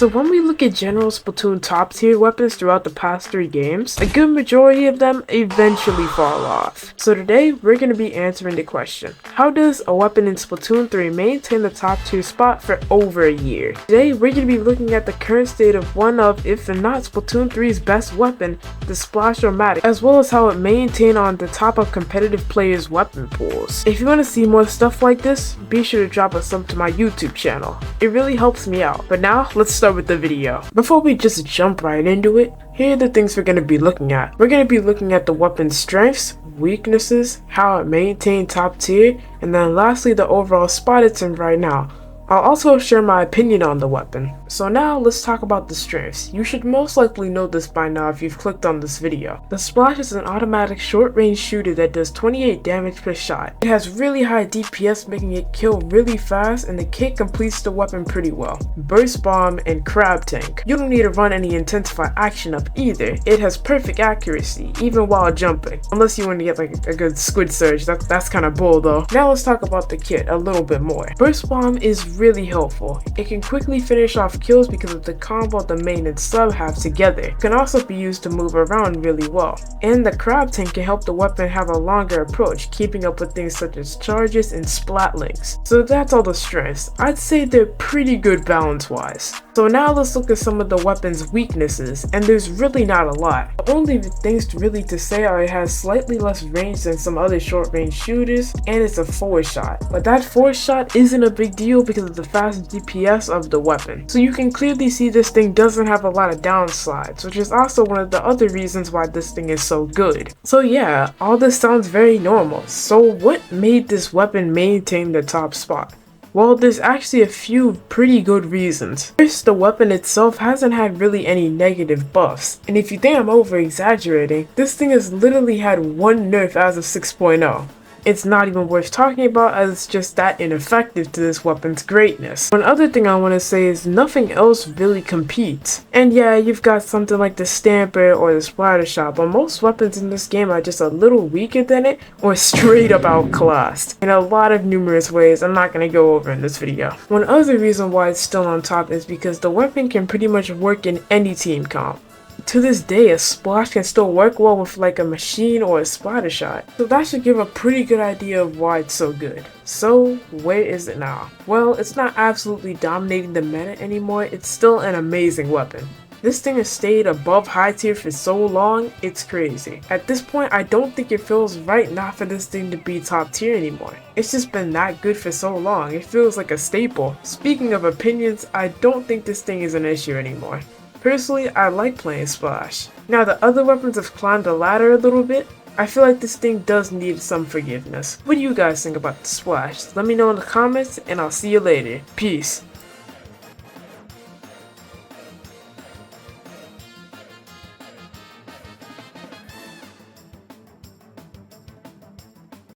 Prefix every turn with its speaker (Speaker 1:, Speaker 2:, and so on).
Speaker 1: So when we look at general Splatoon top tier weapons throughout the past 3 games, a good majority of them eventually fall off. So today we're going to be answering the question, how does a weapon in Splatoon 3 maintain the top tier spot for over a year? Today we're going to be looking at the current state of one of, if not Splatoon 3's best weapon, the Splash-O-Matic, as well as how it maintained on the top of competitive players' weapon pools. If you want to see more stuff like this, be sure to drop a sub to my YouTube channel. It really helps me out. But now, let's start with the video. Before we just jump right into it, here are the things we're going to be looking at. We're going to be looking at the weapon's strengths, weaknesses, how it maintained top tier, and then lastly the overall spot it's in right now. I'll also share my opinion on the weapon. So now let's talk about the strengths. You should most likely know this by now if you've clicked on this video. The Splash is an automatic short-range shooter that does 28 damage per shot. It has really high DPS, making it kill really fast, and the kit completes the weapon pretty well. Burst Bomb and Crab Tank. You don't need to run any intensified action up either. It has perfect accuracy, even while jumping. Unless you want to get like a good squid surge, that's kind of bull though. Now let's talk about the kit a little bit more. Burst Bomb is really helpful. It can quickly finish off kills because of the combo the main and sub have together. It can also be used to move around really well. And the Crab Tank can help the weapon have a longer approach, keeping up with things such as charges and splat links. So that's all the strengths. I'd say they're pretty good balance wise. So now let's look at some of the weapon's weaknesses, and there's really not a lot. The only things really to say are it has slightly less range than some other short range shooters, and it's a forward shot. But that forward shot isn't a big deal because of the fast DPS of the weapon. So you can clearly see this thing doesn't have a lot of downsides, which is also one of the other reasons why this thing is so good. So yeah, all this sounds very normal. So what made this weapon maintain the top spot? Well, there's actually a few pretty good reasons. First, the weapon itself hasn't had really any negative buffs, and if you think I'm over exaggerating, this thing has literally had one nerf as of 6.0. It's not even worth talking about as it's just that ineffective to this weapon's greatness. One other thing I want to say is nothing else really competes. And yeah, you've got something like the Stamper or the Splatter Shot, but most weapons in this game are just a little weaker than it or straight up outclassed in a lot of numerous ways I'm not going to go over in this video. One other reason why it's still on top is because the weapon can pretty much work in any team comp. To this day, a Splash can still work well with like a machine or a Splatter Shot, so that should give a pretty good idea of why it's so good. So where is it now? Well, it's not absolutely dominating the meta anymore, it's still an amazing weapon. This thing has stayed above high tier for so long, it's crazy. At this point, I don't think it feels right not for this thing to be top tier anymore. It's just been that good for so long, it feels like a staple. Speaking of opinions, I don't think this thing is an issue anymore. Personally, I like playing Splash. Now the other weapons have climbed the ladder a little bit. I feel like this thing does need some forgiveness. What do you guys think about the Splash? Let me know in the comments and I'll see you later. Peace.